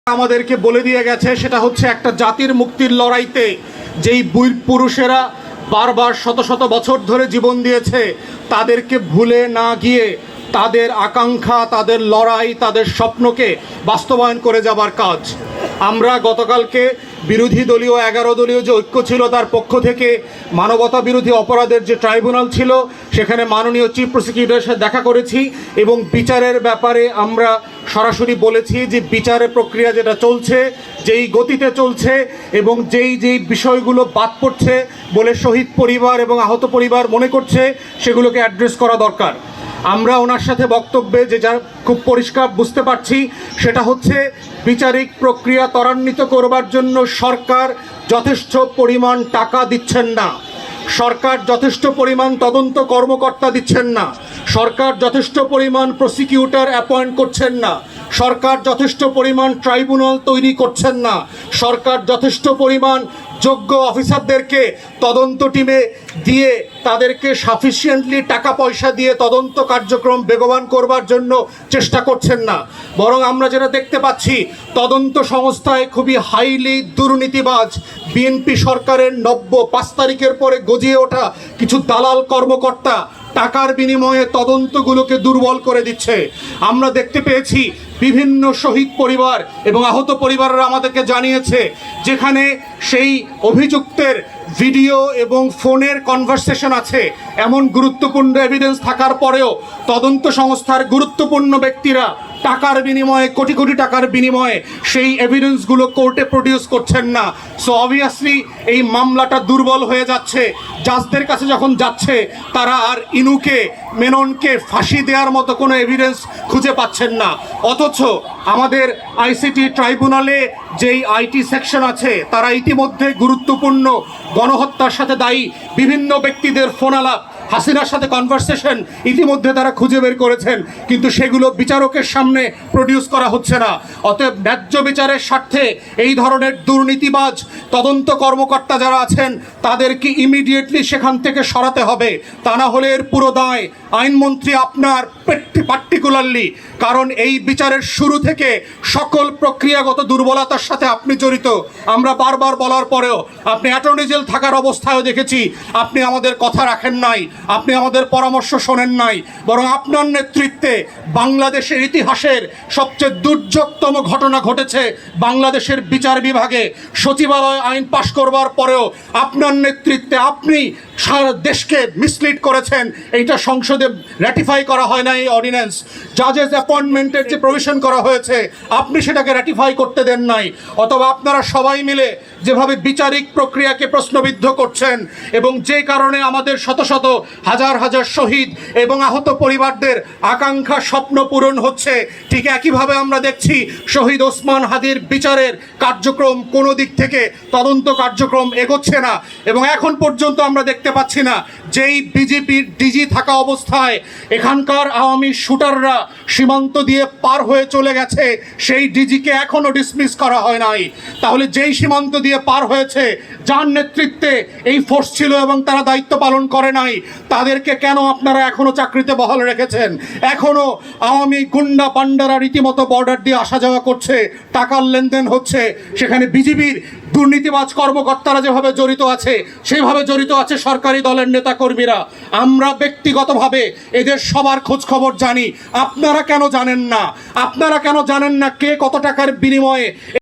আমাদেরকে বলে দিয়ে গেছে সেটা হচ্ছে একটা জাতির মুক্তির লড়াইতে যেই বীর পুরুষেরা বারবার শত শত বছর ধরে জীবন দিয়েছে তাদেরকে ভুলে না গিয়ে তাদের আকাঙ্ক্ষা, তাদের লড়াই, তাদের স্বপ্নকে বাস্তবায়ন করে যাবার কাজ। আমরা গতকালকে বিরোধী দলীয় 11 দলীয় যে ঐক্য ছিল তার পক্ষ থেকে মানবতা বিরোধী অপরাধের যে ট্রাইব্যুনাল ছিল সেখানে মাননীয় চিফ প্রসিকিউটরের সাথে দেখা করেছি এবং বিচারের ব্যাপারে আমরা সরাসরি বলেছি যে বিচারের প্রক্রিয়া যেটা চলছে, যেই গতিতে চলছে এবং যেই বিষয়গুলো বাদ পড়ছে বলে শহীদ পরিবার এবং আহত পরিবার মনে করছে সেগুলোকে অ্যাড্রেস করা দরকার। আমরা ওনার সাথে বক্তব্যে যা খুব পরিষ্কার বুঝতে পারছি সেটা হচ্ছে বিচারিক প্রক্রিয়া ত্বরান্বিত করবার জন্য সরকার যথেষ্ট পরিমাণ টাকা দিচ্ছেন না, সরকার যথেষ্ট পরিমাণ তদন্ত কর্মকর্তা দিচ্ছেন না, সরকার যথেষ্ট পরিমাণ প্রসিকিউটর অ্যাপয়েন্ট করছেন না, সরকার যথেষ্ট পরিমাণ ট্রাইব্যুনাল তৈরি করছেন না, সরকার যথেষ্ট পরিমাণ যোগ্য অফিসারদেরকে তদন্ত টিমে দিয়ে তাদেরকে সাফিসিয়েন্টলি টাকা পয়সা দিয়ে তদন্ত কার্যক্রম বেগবান করবার জন্য চেষ্টা করছেন না। বরং আমরা যেটা দেখতে পাচ্ছি তদন্ত সংস্থায় খুবই হাইলি দুর্নীতিবাজ বিএনপি সরকারের 5 তারিখের পরে গজিয়ে ওঠা কিছু দালাল কর্মকর্তা টাকার বিনিময়ে তদন্তগুলোকে দুর্বল করে দিচ্ছে। আমরা দেখতে পেয়েছি বিভিন্ন শহীদ পরিবার এবং আহত পরিবাররা আমাদেরকে জানিয়েছে যেখানে সেই অভিযুক্তের ভিডিও এবং ফোনের কনভারসেশন আছে, এমন গুরুত্বপূর্ণ এভিডেন্স থাকার পরেও তদন্ত সংস্থার গুরুত্বপূর্ণ ব্যক্তিরা টাকার বিনিময়ে, কোটি কোটি টাকার বিনিময়ে সেই এভিডেন্সগুলো কোর্টে প্রডিউস করছেন না। সো অবভিয়াসলি এই মামলাটা দুর্বল হয়ে যাচ্ছে। জাজদের কাছে যখন যাচ্ছে তারা আর ইনুকে, মেননকে ফাঁসি দেওয়ার মতো কোনো এভিডেন্স খুঁজে পাচ্ছেন না। অথচ আমাদের আইসিটি ট্রাইব্যুনালে যেই আইটি সেকশন আছে তারা ইতিমধ্যে গুরুত্বপূর্ণ গণহত্যার সাথে দায়ী বিভিন্ন ব্যক্তিদের ফোনালাপ, হাসিনার সাথে কনভারসেশন ইতিমধ্যে তারা খুঁজে বের করেছেন, কিন্তু সেগুলো বিচারকের সামনে প্রডিউস করা হচ্ছে না। অতএব ন্যায্য বিচারের স্বার্থে এই ধরনের দুর্নীতিবাজ তদন্ত কর্মকর্তা যারা আছেন তাদেরকে ইমিডিয়েটলি সেখান থেকে সরাতে হবে। তা না হলে এর পুরো দায় আইনমন্ত্রী আপনার, পার্টিকুলারলি, কারণ এই বিচারের শুরু থেকে সকল প্রক্রিয়াগত দুর্বলতার সাথে আপনি জড়িত। আমরা বারবার বলার পরেও আপনি অ্যাটর্নি জেনারেল থাকার অবস্থায়ও দেখেছি আপনি আমাদের কথা রাখেন নাই, আপনি আমাদের পরামর্শ শোনেন নাই, বরং আপনার নেতৃত্বে বাংলাদেশের ইতিহাসের সবচেয়ে দুর্যোগতম ঘটনা ঘটেছে বাংলাদেশের বিচার বিভাগে। সচিবালয় আইন পাশ করবার পরেও আপনার নেতৃত্বে আপনি সারা দেশকে মিসলিড করেছেন। এইটা সংসদে র্যাটিফাই করা হয় না এই অর্ডিন্যান্স। জাজেস অ্যাপয়েন্টমেন্টের যে প্রভিশন করা হয়েছে আপনি সেটাকে র্যাটিফাই করতে দেন নাই। অথবা আপনারা সবাই মিলে যেভাবে বিচারিক প্রক্রিয়াকে প্রশ্নবিদ্ধ করছেন এবং যে কারণে আমাদের শত শত হাজার হাজার শহীদ এবং আহত পরিবারদের আকাঙ্ক্ষা স্বপ্ন পূরণ হচ্ছে, ঠিক একইভাবে আমরা দেখছি শহীদ ওসমান হাদির বিচারের কার্যক্রম কোনো দিক থেকে তদন্ত কার্যক্রম এগোচ্ছে না। এবং এখন পর্যন্ত আমরা দেখতে পাচ্ছি না যেই বিজেপির ডিজি থাকা অবস্থায় এখানকার আওয়ামী শুটাররা সীমান্ত দিয়ে পার হয়ে চলে গেছে, সেই ডিজিকে এখনও ডিসমিস করা হয় নাই। তাহলে যেই সীমান্ত দিয়ে পার হয়েছে, যার নেতৃত্বে এই ফোর্স ছিল এবং তারা দায়িত্ব পালন করে নাই, তাদেরকে কেন আপনারা এখনও চাকরিতে বহাল রেখেছেন? এখনও আওয়ামী গুন্ডা পান্ডারা রীতিমতো বর্ডার দিয়ে আসা যাওয়া করছে, টাকার লেনদেন হচ্ছে। সেখানে বিজেপির দুর্নীতিবাজ কর্মকর্তারা যেভাবে জড়িত আছে সেইভাবে জড়িত আছে সরকারি দলের নেতাকর্মীরা। আমরা ব্যক্তিগতভাবে এদের সবার খোঁজ খবর জানি। আপনারা কেন জানেন না? আপনারা কেন জানেন না কে কত টাকার বিনিময়ে